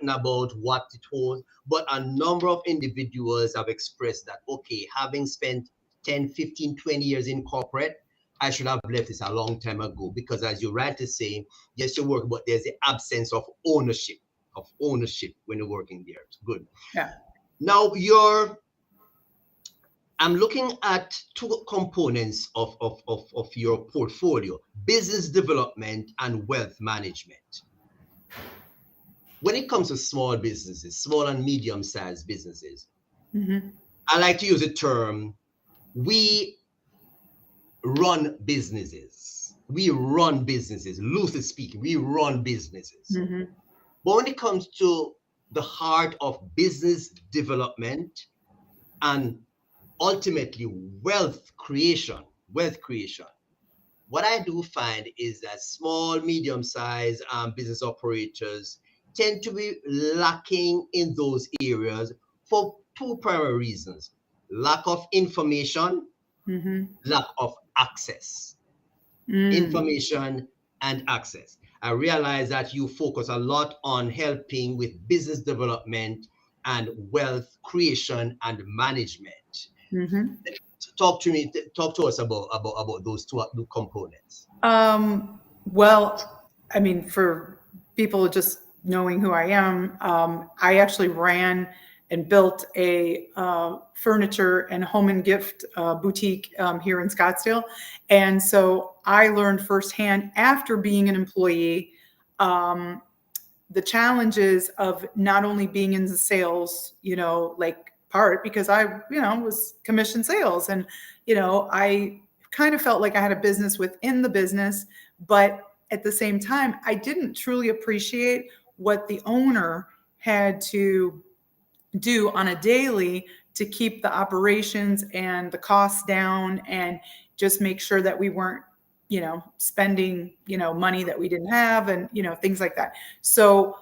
uncertain about what it holds, but a number of individuals have expressed that, okay, having spent 10, 15, 20 years in corporate, I should have left this a long time ago, because as you rightly say, yes, you work, but there's the absence of ownership when you're working there. It's good. Yeah. Now I'm looking at two components of your portfolio: business development and wealth management. When it comes to small businesses, small and medium-sized businesses, I like to use the term, we run businesses. We run businesses, loosely speaking, we run businesses. But when it comes to the heart of business development and ultimately wealth creation, what I do find is that small, medium-sized business operators tend to be lacking in those areas for two primary reasons: lack of information, lack of access. Information and access. I realize that you focus a lot on helping with business development and wealth creation and management. Talk to us about those two components. Well, I mean, for people just knowing who I am, I actually ran and built a furniture and home and gift boutique here in Scottsdale. And so I learned firsthand, after being an employee, the challenges of not only being in the sales, part, because I, was commission sales, and, I kind of felt like I had a business within the business, but at the same time, I didn't truly appreciate what the owner had to do on a daily to keep the operations and the costs down, and just make sure that we weren't, spending, money that we didn't have, and, things like that. So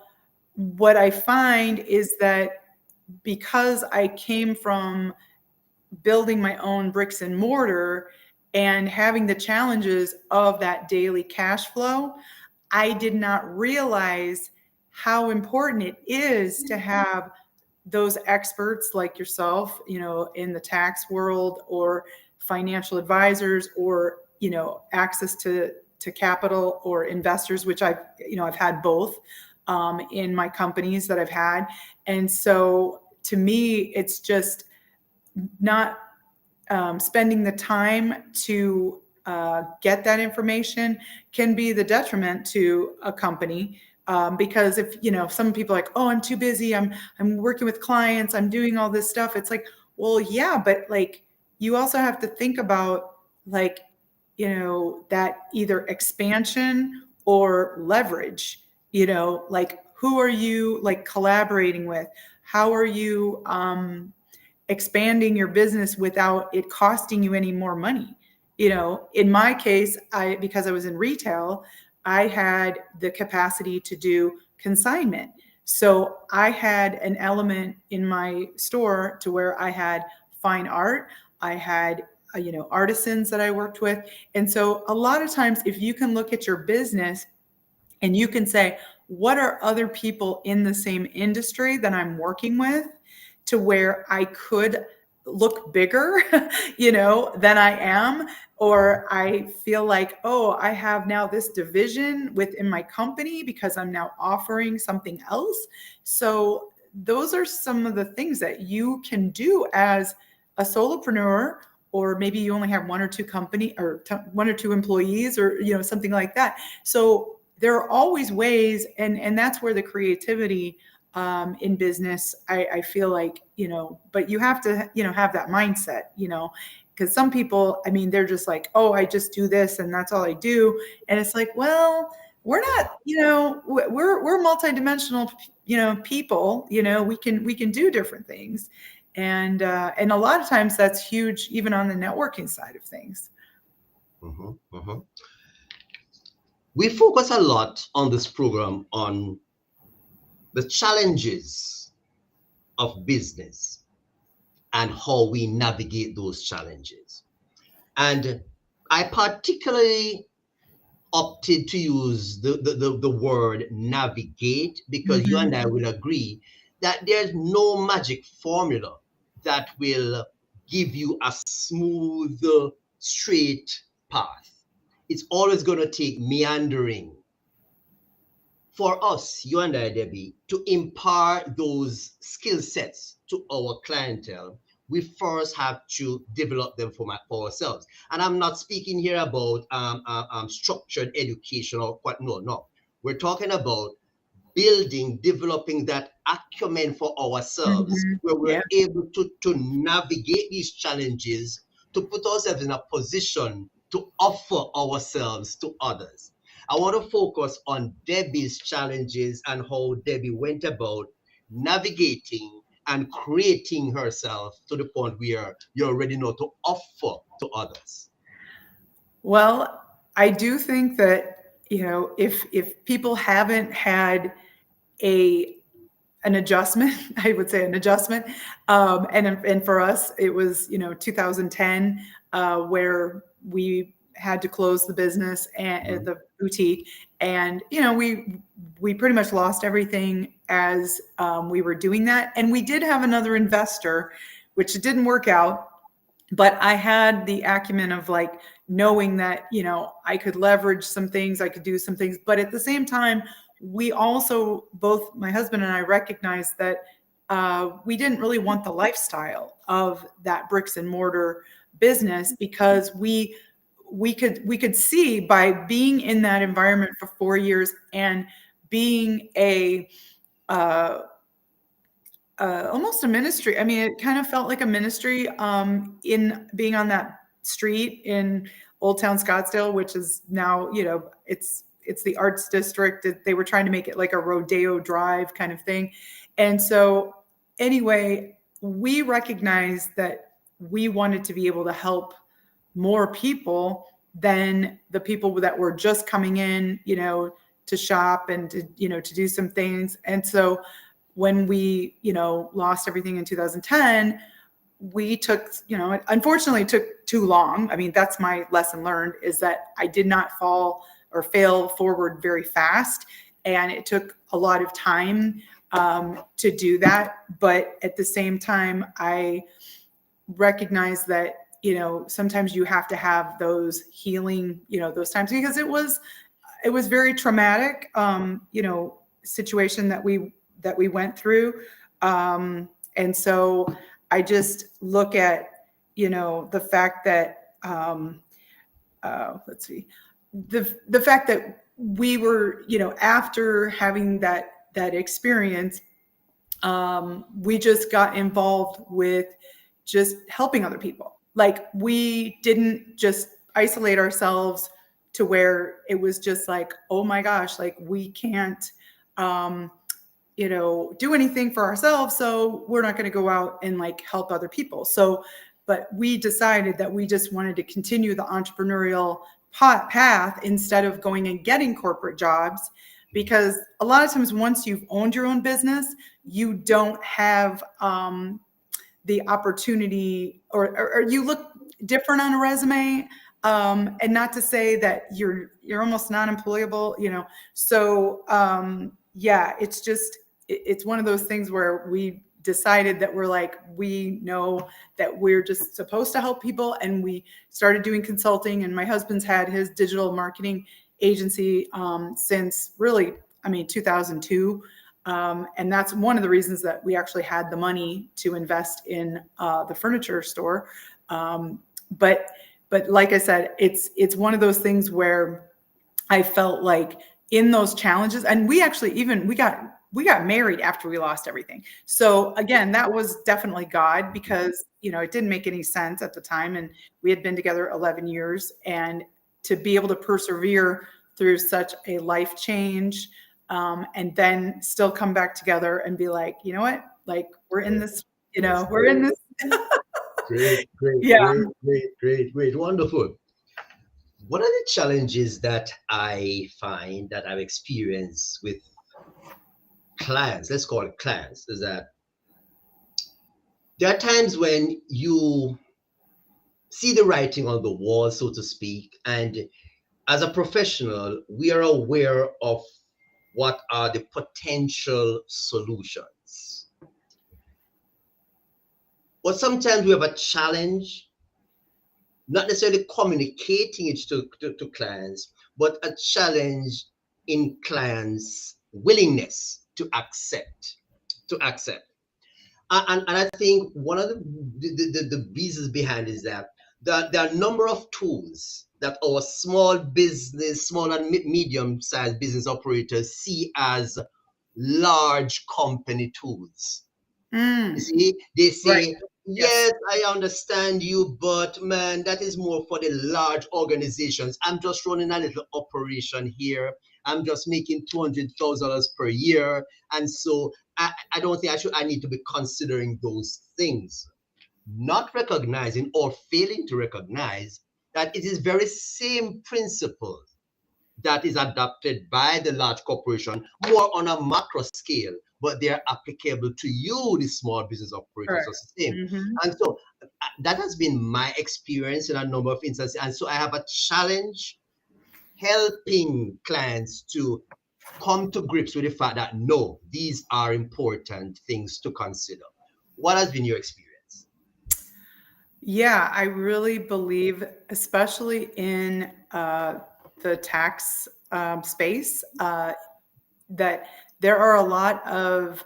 what I find is that because I came from building my own bricks and mortar and having the challenges of that daily cash flow, I did not realize how important it is to have those experts like yourself, in the tax world, or financial advisors, or, access to capital or investors, which I've had both in my companies that I've had. And so to me, it's just not spending the time to get that information can be the detriment to a company. Because if, some people are like, oh, I'm too busy, I'm working with clients, I'm doing all this stuff. It's like, well, yeah, but you also have to think about that either expansion or leverage, who are you collaborating with? How are you expanding your business without it costing you any more money? In my case, because I was in retail, I had the capacity to do consignment. So I had an element in my store to where I had fine art, I had artisans that I worked with. And so a lot of times, if you can look at your business and you can say, what are other people in the same industry that I'm working with, to where I could look bigger, than I am, or I feel like, oh, I have now this division within my company because I'm now offering something else. So those are some of the things that you can do as a solopreneur, or maybe you only have one or two employees, or, something like that. So there are always ways, and that's where the creativity in business, I feel like, but you have to, have that mindset, because some people, they're just like, oh, I just do this and that's all I do. And it's like, well, we're not, we're multidimensional, people, we can do different things. And a lot of times that's huge, even on the networking side of things. We focus a lot on this program on the challenges of business and how we navigate those challenges. And I particularly opted to use the word navigate, because you and I will agree that there's no magic formula that will give you a smooth, straight path. It's always going to take meandering. For us, you and I, Debbie, to impart those skill sets to our clientele, we first have to develop them for ourselves. And I'm not speaking here about structured education or what. No. We're talking about developing that acumen for ourselves, where we're able to navigate these challenges, to put ourselves in a position to offer ourselves to others. I want to focus on Debbie's challenges and how Debbie went about navigating and creating herself to the point where you're already know to offer to others. Well, I do think that, if people haven't had an adjustment, I would say an adjustment, and for us, it was 2010, where we had to close the business and the boutique, and we pretty much lost everything as we were doing that. And we did have another investor, which didn't work out, but I had the acumen of like knowing that I could leverage some things, I could do some things, but at the same time, we also, both my husband and I, recognized that we didn't really want the lifestyle of that bricks and mortar business, because we could see by being in that environment for 4 years and being almost a ministry. I mean, it kind of felt like a ministry in being on that street in Old Town Scottsdale, which is now, it's the arts district. They were trying to make it like a Rodeo Drive kind of thing. And so anyway, we recognized that we wanted to be able to help more people than the people that were just coming in, to shop and to do some things. And so when we, lost everything in 2010, we took, unfortunately it took too long. I mean, that's my lesson learned, is that I did not fail forward very fast. And it took a lot of time to do that. But at the same time, I recognize that, sometimes you have to have those healing, those times, because it was very traumatic, situation that we went through. And so I just look at, the fact that, the fact that we were, after having that experience, we just got involved with just helping other people. Like, we didn't just isolate ourselves to where it was just like, oh my gosh, like we can't, do anything for ourselves. So we're not going to go out and like help other people. So, but we decided that we just wanted to continue the entrepreneurial path instead of going and getting corporate jobs, because a lot of times once you've owned your own business, you don't have the opportunity, or you look different on a resume, and not to say that you're almost non-employable, So it's just, it's one of those things where we decided that we're like, we know that we're just supposed to help people. And we started doing consulting, and my husband's had his digital marketing agency since really, 2002. And that's one of the reasons that we actually had the money to invest in the furniture store. But like I said, it's one of those things where I felt like in those challenges, and we actually we got married after we lost everything. So again, that was definitely God, because, it didn't make any sense at the time. And we had been together 11 years, and to be able to persevere through such a life change, and then still come back together and be like, you know what, like we're in this, we're in this. Great, Yeah. great, wonderful. One of the challenges that I find that I've experienced with clients, let's call it clients, is that there are times when you see the writing on the wall, so to speak, and As a professional, we are aware of what are the potential solutions. But sometimes we have a challenge, not necessarily communicating it to clients, but a challenge in clients' willingness to accept. And I think one of the reasons behind is that there are a number of tools that our small and medium-sized business operators see as large company tools. You see, they say, Right. yes, I understand you, but man, that is more for the large organizations. I'm just running a little operation here. I'm just making $200,000 per year. And so I don't think I need to be considering those things. Not recognizing or failing to recognize that it is very same principle that is adopted by the large corporation more on a macro scale, but they're applicable to you, the small business operators, just the same. Mm-hmm. And so that has been my experience in a number of instances. And so I have a challenge helping clients to come to grips with the fact that no, these are important things to consider. What has been your experience? Yeah, I really believe, especially in the tax space, that there are a lot of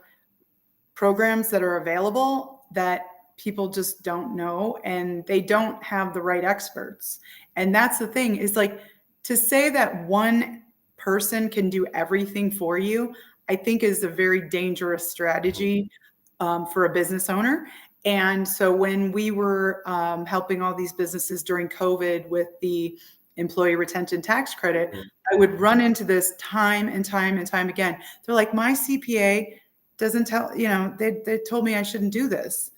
programs that are available that people just don't know, and they don't have the right experts. And that's the thing, is like, to say that one person can do everything for you, I think is a very dangerous strategy for a business owner. And so when we were helping all these businesses during COVID with the employee retention tax credit, I would run into this time and time and time again. They're like, my CPA doesn't tell, they told me I shouldn't do this.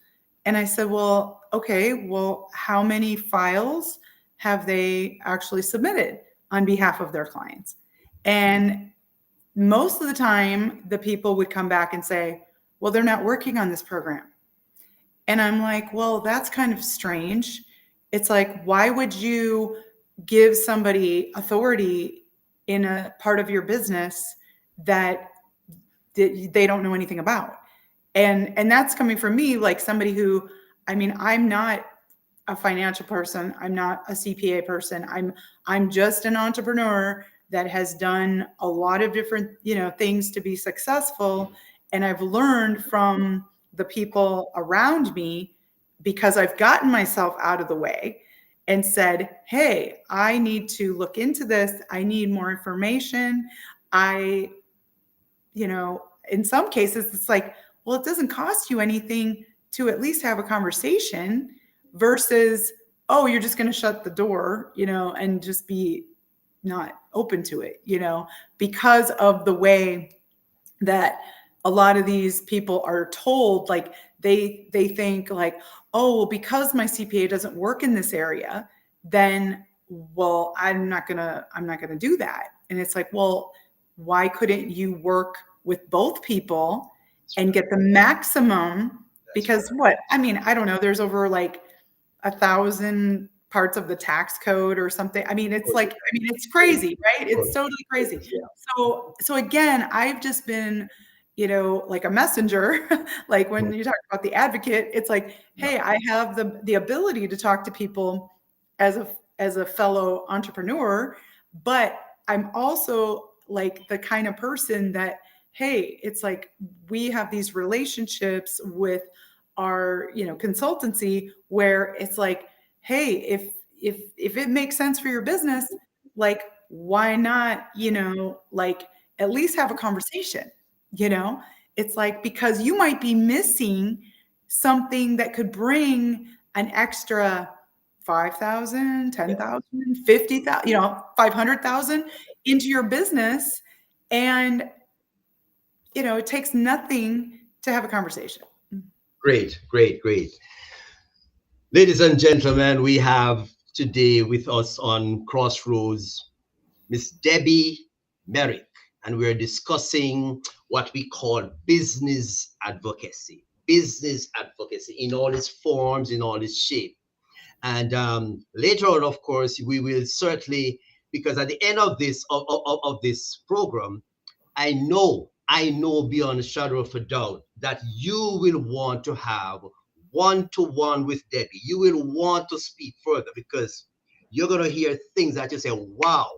And I said, well, okay, well, how many files have they actually submitted on behalf of their clients? And most of the time, the people would come back and say, well, they're not working on this program. And I'm like, well, that's kind of strange. It's like, why would you give somebody authority in a part of your business that they don't know anything about? And that's coming from me, like somebody who, I'm not a financial person. I'm not a CPA person. I'm just an entrepreneur that has done a lot of different, things to be successful. And I've learned from the people around me, because I've gotten myself out of the way and said, hey, I need to look into this. I need more information. In some cases, it's like, well, it doesn't cost you anything to at least have a conversation versus, oh, you're just going to shut the door, and just be not open to it, because of the way that a lot of these people are told. Like they think like, oh, well, because my CPA doesn't work in this area, then, well, I'm not gonna do that. And it's like, well, why couldn't you work with both people and get the maximum? Because I don't know, there's over like 1,000 parts of the tax code or something. It's crazy, right? It's totally crazy. So again, I've just been, like a messenger. Like when you talk about the advocate, it's like, hey, I have the ability to talk to people as a fellow entrepreneur, but I'm also like the kind of person that, hey, it's like we have these relationships with our, consultancy, where it's like, hey, if it makes sense for your business, like, why not, like at least have a conversation, it's like, because you might be missing something that could bring an extra 5,000, 10,000, 50,000, 500,000 into your business. And, it takes nothing to have a conversation. Great. Ladies and gentlemen, we have today with us on Crossroads, Miss Debbie Merrick, and we're discussing what we call business advocacy in all its forms, in all its shape. And later on, of course, we will certainly because at the end of this program, I know beyond a shadow of a doubt that you will want to have one-to-one with Debbie. You will want to speak further because you're going to hear things that you say, wow,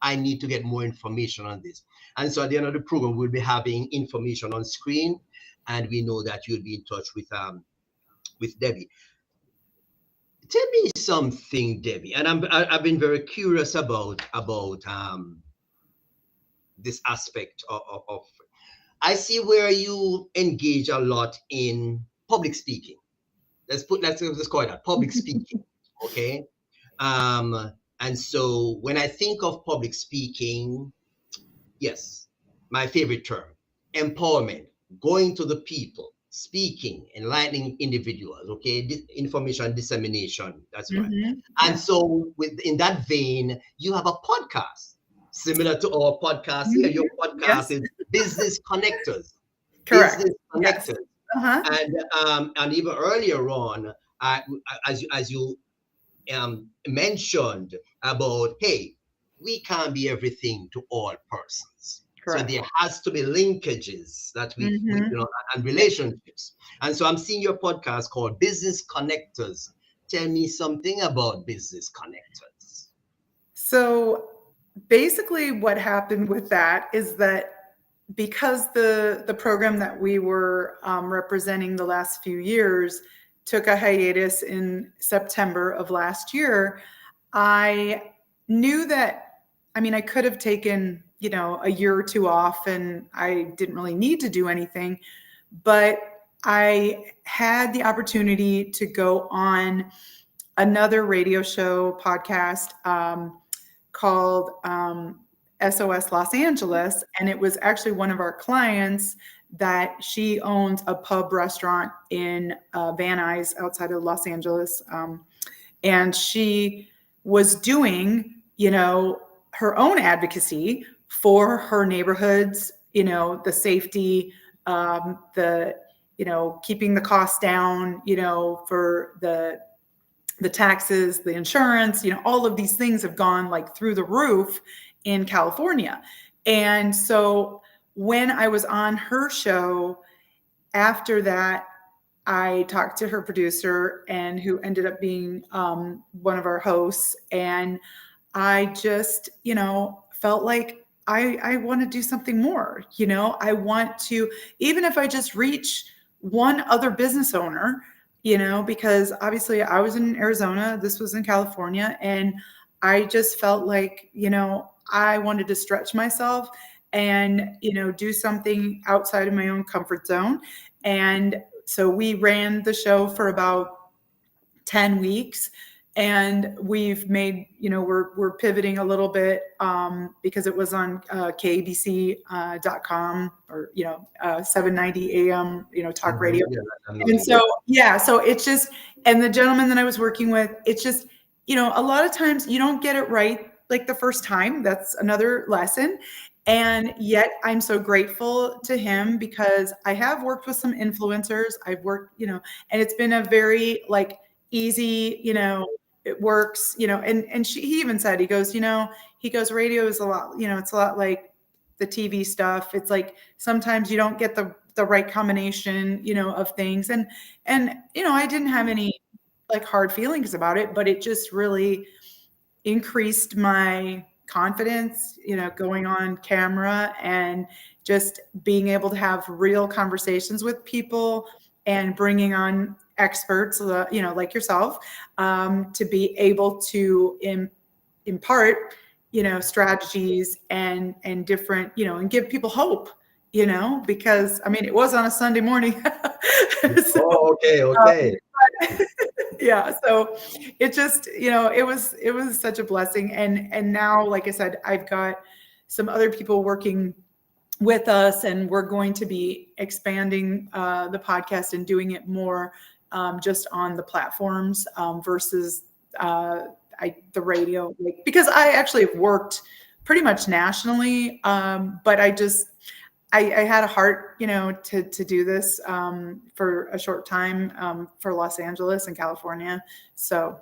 I need to get more information on this. And so at the end of the program, we'll be having information on screen, and we know that you'll be in touch with Debbie. Tell me something, Debbie, and I've been very curious about this aspect of I see where you engage a lot in public speaking. Let's call it that, public speaking. Okay. And so when I think of public speaking, yes, my favorite term, empowerment, going to the people, speaking, enlightening individuals, okay, information dissemination, that's right. And so in that vein, you have a podcast similar to our podcast here. Your podcast is Business Connectors. Correct. Business Connectors. And even earlier on, as you mentioned about, hey, we can't be everything to all persons. Correct. So there has to be linkages that we and relationships. And so I'm seeing your podcast called Business Connectors. Tell me something about Business Connectors. So basically what happened with that is that because the program that we were representing the last few years took a hiatus in September of last year, I knew that, I could have taken, a year or two off and I didn't really need to do anything, but I had the opportunity to go on another radio show podcast called SOS Los Angeles. And it was actually one of our clients that she owns a pub restaurant in Van Nuys outside of Los Angeles. And she was doing, her own advocacy for her neighborhoods, the safety, keeping the costs down, for the taxes, the insurance, all of these things have gone like through the roof in California. And so when I was on her show, after that, I talked to her producer and who ended up being one of our hosts. And I just, felt like I want to do something more. I want to, even if I just reach one other business owner, because obviously I was in Arizona, this was in California, and I just felt like, I wanted to stretch myself and, do something outside of my own comfort zone. And so we ran the show for about 10 weeks. And we've made, we're pivoting a little bit because it was on KABC.com or, 790 AM, talk radio. And so, so it's just, and the gentleman that I was working with, it's just, a lot of times you don't get it right like the first time. That's another lesson. And yet I'm so grateful to him because I have worked with some influencers. I've worked, and it's been a very easy, it works, and he even said, he goes, radio is a lot, it's a lot like the TV stuff. It's like, sometimes you don't get the right combination, of things. And, I didn't have any hard feelings about it, but it just really increased my confidence, going on camera and just being able to have real conversations with people and bringing on experts, like yourself, to be able to impart, strategies and different, and give people hope, because it was on a Sunday morning. So, okay. Yeah. So it just, it was such a blessing. And now, like I said, I've got some other people working with us, and we're going to be expanding the podcast and doing it more just on the platforms versus the radio, because I actually have worked pretty much nationally, but I had a heart, to do this for a short time for Los Angeles and California. So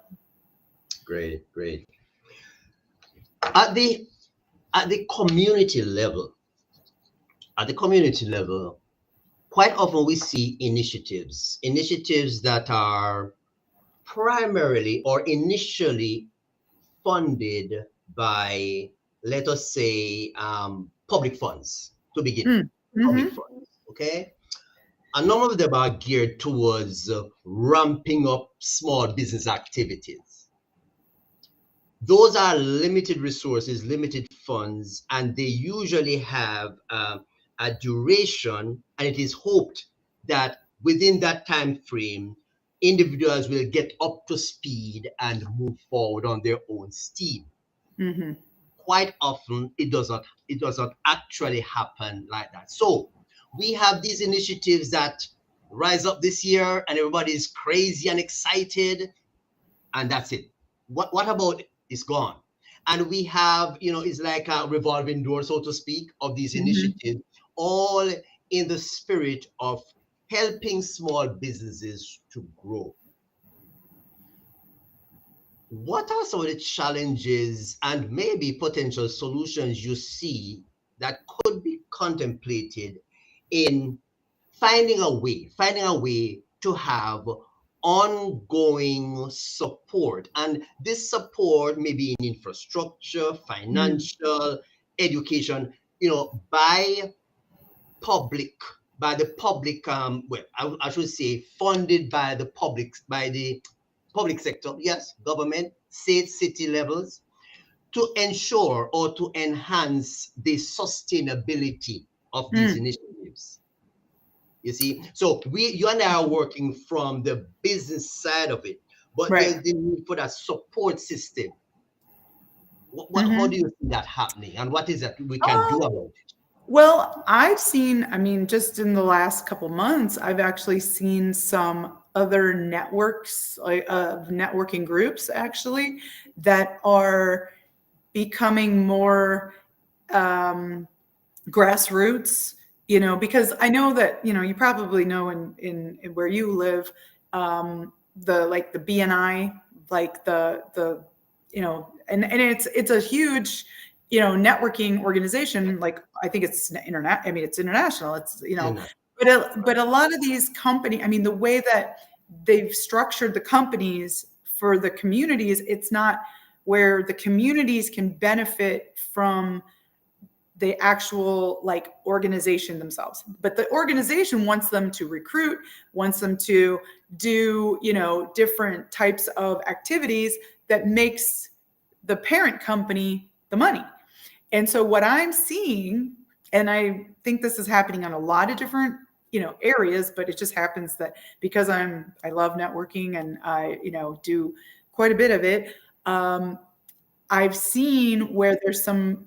great. At the at the community level, at the community level, quite often we see initiatives that are primarily or initially funded by, let us say, public funds to begin with. Public Mm-hmm. funds, okay? A number of them are geared towards ramping up small business activities. Those are limited resources, limited funds, and they usually have a duration, and it is hoped that within that time frame, individuals will get up to speed and move forward on their own steam. Mm-hmm. Quite often, it does not actually happen like that. So we have these initiatives that rise up this year, and everybody is crazy and excited, and that's it. What about it's gone? And we have, it's like a revolving door, so to speak, of these Mm-hmm. initiatives, all in the spirit of helping small businesses to grow. What are some of the challenges and maybe potential solutions you see that could be contemplated in finding a way to have ongoing support? And this support may be in infrastructure, Mm. financial, education, by public, by the public, well, I should say funded by the public sector, yes, government, state, city levels, to ensure or to enhance the sustainability of these Mm. initiatives. You see, so you and I are working from the business side of it, but Right. there's the need for that support system. How do Mm-hmm. you see that happening, and what is that we can do about it? Well, I've seen, I mean, just in the last couple months, I've actually seen some other networks, like networking groups actually, that are becoming more um, grassroots, because I know that, you probably know in where you live, the BNI, like and it's a huge, networking organization. Like, I think it's internet. I mean, it's international. It's, but a lot of these company, I mean, the way that they've structured the companies for the communities, it's not where the communities can benefit from the actual like organization themselves, but the organization wants them to recruit, wants them to do, different types of activities that makes the parent company the money. And so what I'm seeing, and I think this is happening on a lot of different, areas, but it just happens that because I love networking and I, do quite a bit of it. I've seen where there's some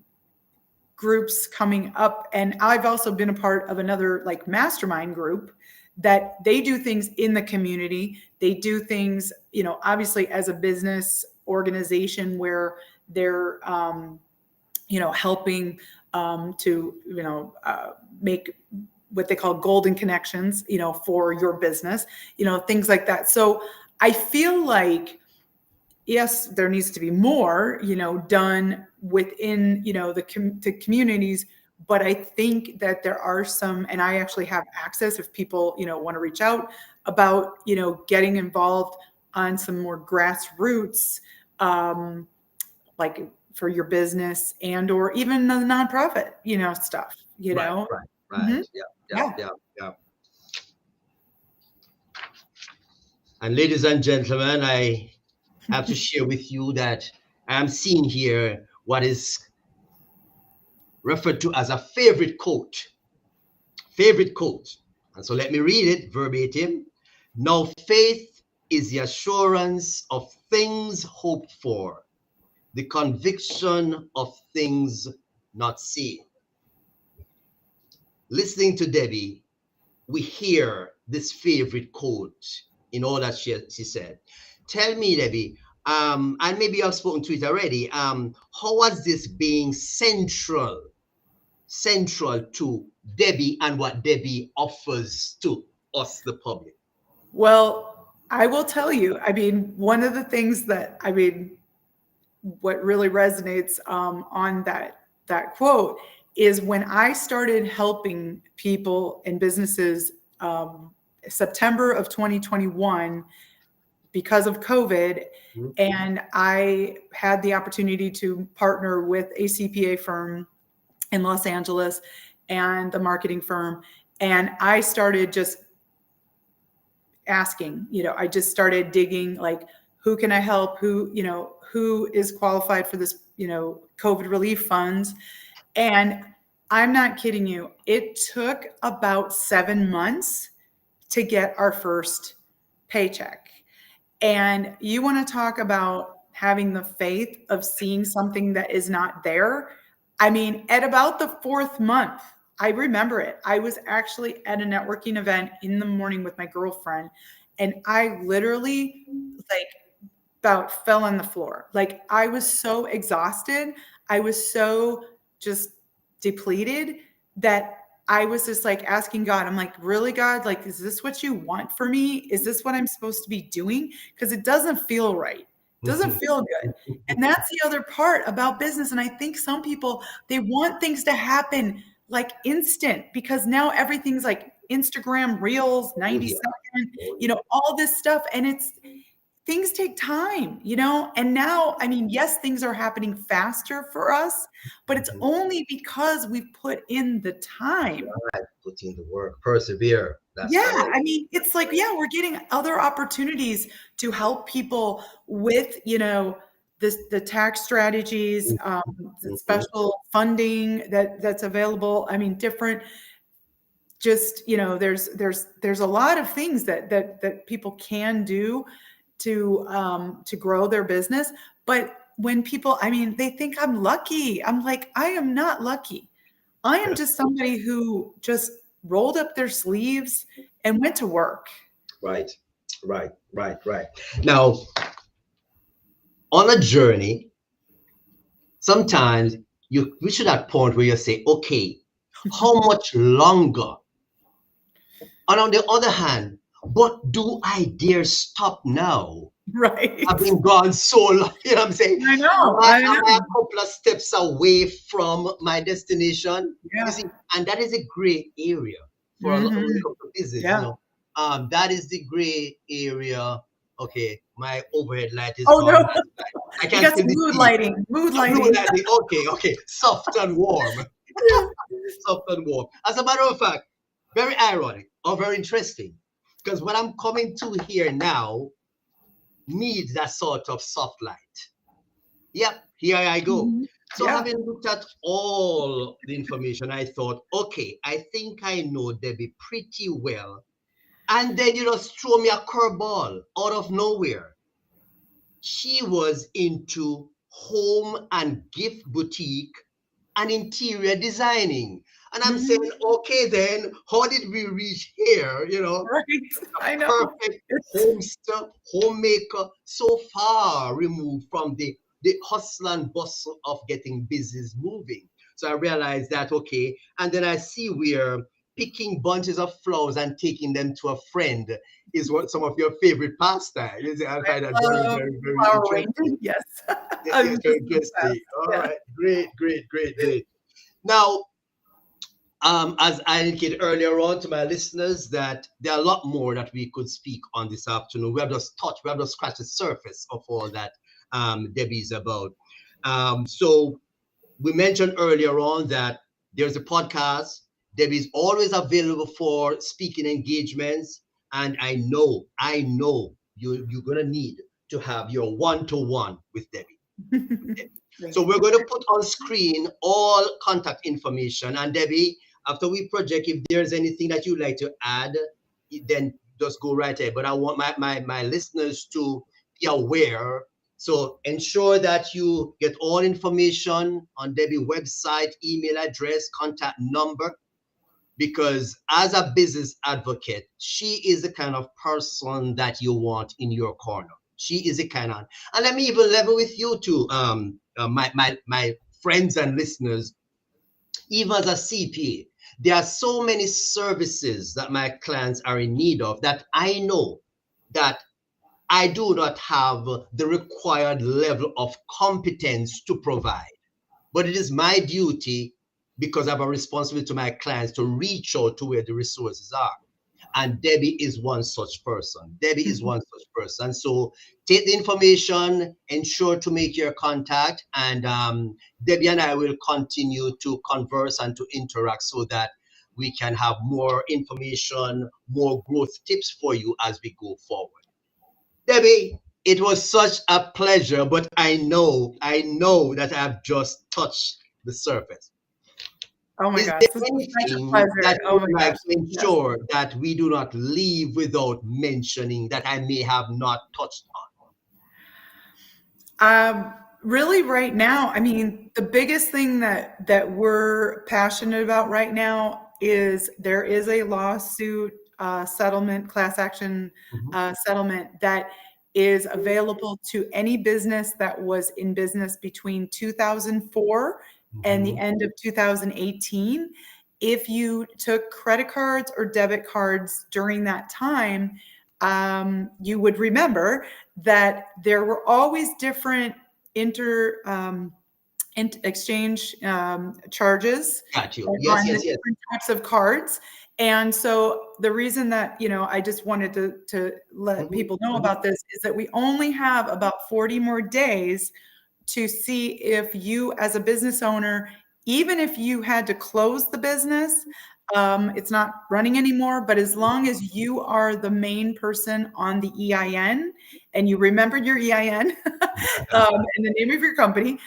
groups coming up, and I've also been a part of another like mastermind group that they do things in the community. They do things, obviously as a business organization where they're, helping to, make what they call golden connections, for your business, things like that. So I feel like, yes, there needs to be more, done within, the communities. But I think that there are some, and I actually have access if people, want to reach out about, getting involved on some more grassroots, like for your business and or even the nonprofit, stuff, Right, right, Mhm. yeah, yeah, Yeah. yeah, yeah. And ladies and gentlemen, I have to share with you that I am seeing here what is referred to as a favorite quote. Favorite quote. And so let me read it verbatim. Now, faith is the assurance of things hoped for, the conviction of things not seen. Listening to Debbie, we hear this favorite quote in all that she said. Tell me, Debbie, and maybe I've spoken to it already. How was this being central to Debbie and what Debbie offers to us, the public? Well, I will tell you, I mean, one of the things that, I mean, what really resonates on that quote is when I started helping people and businesses September of 2021 because of COVID. And I had the opportunity to partner with a CPA firm in Los Angeles and the marketing firm. And I started just asking, I just started digging, like, who can I help? Who is qualified for this, COVID relief funds? And I'm not kidding you. It took about 7 months to get our first paycheck. And you want to talk about having the faith of seeing something that is not there. I mean, at about the 4th month, I remember it. I was actually at a networking event in the morning with my girlfriend, and I literally about fell on the floor. Like, I was so exhausted. I was so just depleted that I was just like asking God, I'm like, really, God, like, is this what you want for me? Is this what I'm supposed to be doing? Because it doesn't feel right. It doesn't feel good. And that's the other part about business. And I think some people, they want things to happen like instant, because now everything's like Instagram Reels, 90 second, all this stuff. And things take time, and now, I mean, yes, things are happening faster for us, but it's only because we've put in the time. Right. Put in the work, persevere. That's right. I mean, it's like, we're getting other opportunities to help people with, the tax strategies, the special funding that's available. I mean, different, just, there's a lot of things that people can do to grow their business. But when people, I mean, they think I'm lucky. I'm like, I am not lucky. I am just somebody who just rolled up their sleeves and went to work. Right. Now, on a journey, sometimes you reach that point where you say, okay, how much longer? And on the other hand, but do I dare stop now? Right. I've been gone so long, what I'm saying? I know. I'm a couple of steps away from my destination. Yeah. You see, and that is a gray area for a lot of business. Yeah. That is the gray area. Okay, my overhead light is on. No. I can't you got some mood lighting. Mood lighting. Okay. Soft and warm. Soft and warm. As a matter of fact, very ironic or very interesting, because what I'm coming to here now needs that sort of soft light. Yep, here I go. So having looked at all the information, I thought, okay, I think I know Debbie pretty well. And then you just throw me a curveball out of nowhere. She was into home and gift boutique and interior designing. And I'm saying, okay, then how did we reach here? Right. I know. Perfect homester, homemaker, so far removed from the hustle and bustle of getting business moving. So I realized that, okay, and then I see where picking bunches of flowers and taking them to a friend is what some of your favorite pastimes. I find that very, very interesting. Yes. Very interesting. All right. Great. Now, as I indicated earlier on to my listeners, that there are a lot more that we could speak on this afternoon. We have just scratched the surface of all that Debbie's about. So we mentioned earlier on that there's a podcast. Debbie's always available for speaking engagements, and I know you're gonna need to have your one-to-one with Debbie. So we're going to put on screen all contact information. And Debbie, after we project, if there's anything that you'd like to add, then just go right ahead. But I want my listeners to be aware. So ensure that you get all information on Debbie's website, email address, contact number, because as a business advocate, she is the kind of person that you want in your corner. She is a kind of, and let me even level with you too, my friends and listeners. Even as a CPA, there are so many services that my clients are in need of that I know that I do not have the required level of competence to provide. But it is my duty, because I have a responsibility to my clients, to reach out to where the resources are. And Debbie is one such person. Debbie is one such person. So take the information, ensure to make your contact, and Debbie and I will continue to converse and to interact so that we can have more information, more growth tips for you as we go forward. Debbie, it was such a pleasure, but I know that I've just touched the surface. Oh my Is gosh, there this is such a anything pleasure. that you Oh my would like gosh. to ensure that we do not leave without mentioning that I may have not touched on? Really right now, I mean, the biggest thing that we're passionate about right now is there is a lawsuit settlement, class action settlement that is available to any business that was in business between 2004 and the end of 2018. If you took credit cards or debit cards during that time, you would remember that there were always different exchange charges Got you. on Yes, the yes, yes. different types of cards. And so the reason that, I just wanted to let people know about this is that we only have about 40 more days to see if you, as a business owner, even if you had to close the business, it's not running anymore, but as long as you are the main person on the EIN and you remembered your EIN and the name of your company,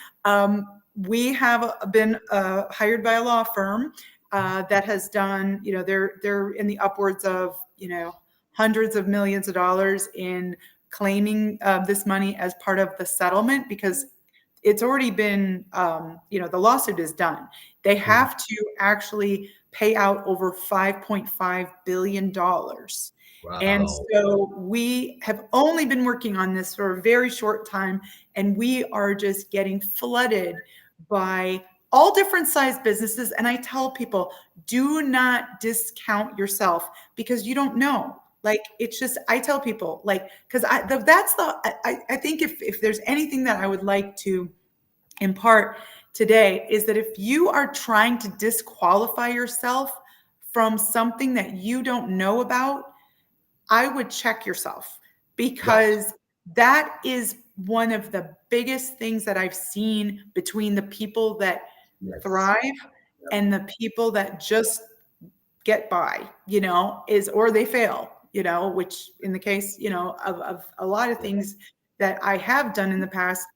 we have been hired by a law firm that has done, they're in the upwards of, hundreds of millions of dollars in claiming this money as part of the settlement, because it's already been, the lawsuit is done. They have to actually pay out over $5.5 billion. Wow. And so we have only been working on this for a very short time, and we are just getting flooded by all different size businesses. And I tell people, do not discount yourself, because you don't know. Like, it's just, I tell people, like, because I think if there's anything that I would like to impart today, is that if you are trying to disqualify yourself from something that you don't know about, I would check yourself, because that is one of the biggest things that I've seen between the people that thrive and the people that just get by, or they fail, which in the case, of a lot of things that I have done in the past,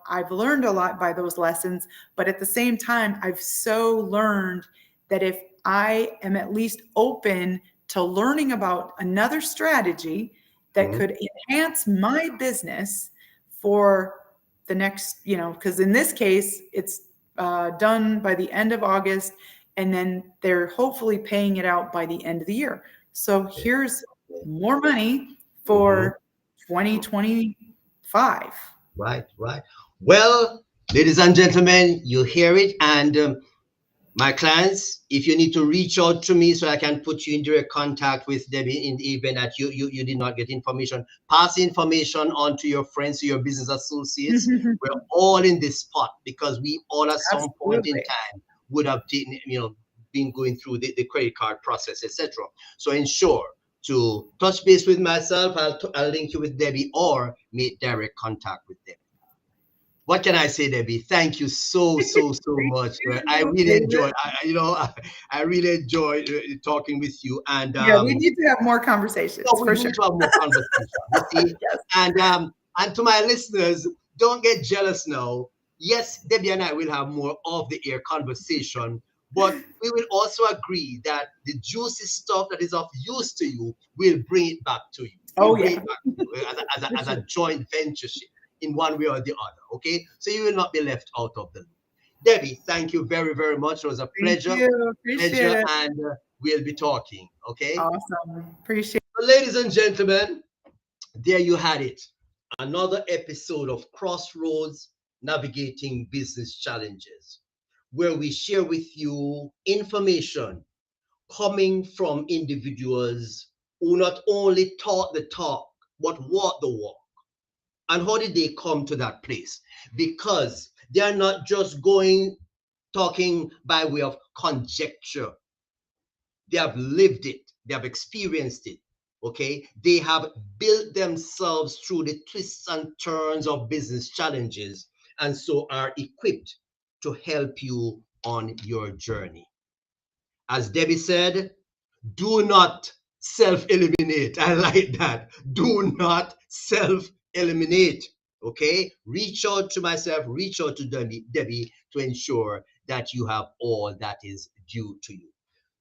I've learned a lot by those lessons. But at the same time, I've so learned that if I am at least open to learning about another strategy that could enhance my business for the next, because in this case, it's done by the end of August, and then they're hopefully paying it out by the end of the year. So here's more money for 2025. Right. Well, ladies and gentlemen, you hear it. And my clients, if you need to reach out to me so I can put you in direct contact with Debbie in the event that you did not get information, pass the information on to your friends, to your business associates. We're all in this spot, because we all at some point in time would have taken, been going through the credit card process, etc. So ensure to touch base with myself. I'll link you with Debbie, or make direct contact with Debbie. What can I say, Debbie? Thank you so much. I really enjoyed. I really enjoyed talking with you. And we need to have more conversations. We need to have more conversations. You see? And to my listeners, don't get jealous now. Yes, Debbie and I will have more off the air conversation, but we will also agree that the juicy stuff that is of use to you, will bring it back to you. As a joint ventureship, in one way or the other. Okay, so you will not be left out of the loop. Debbie, thank you very, very much. It was a pleasure. Appreciate it. And we'll be talking. Okay. Awesome. Appreciate it. So, ladies and gentlemen, there you had it. Another episode of Crossroads, Navigating Business Challenges, where we share with you information coming from individuals who not only talk the talk, walk the walk. And how did they come to that place? Because they are not just talking by way of conjecture. They have lived it. They have experienced it. Okay. They have built themselves through the twists and turns of business challenges, and so are equipped to help you on your journey. As Debbie said, do not self-eliminate. I like that. Do not self-eliminate. Okay? Reach out to myself, reach out to Debbie to ensure that you have all that is due to you.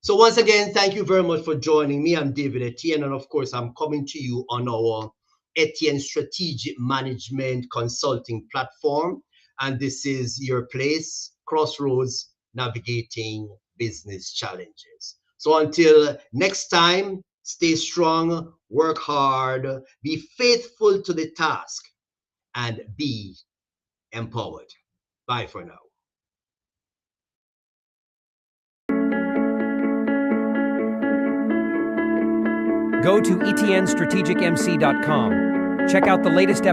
So once again, thank you very much for joining me. I'm David Etienne, and of course, I'm coming to you on our Etienne Strategic Management Consulting platform. And this is your place, Crossroads, Navigating Business Challenges. So until next time, stay strong, work hard, be faithful to the task, and be empowered. Bye for now. Go to etiennestrategicmc.com. Check out the latest episode.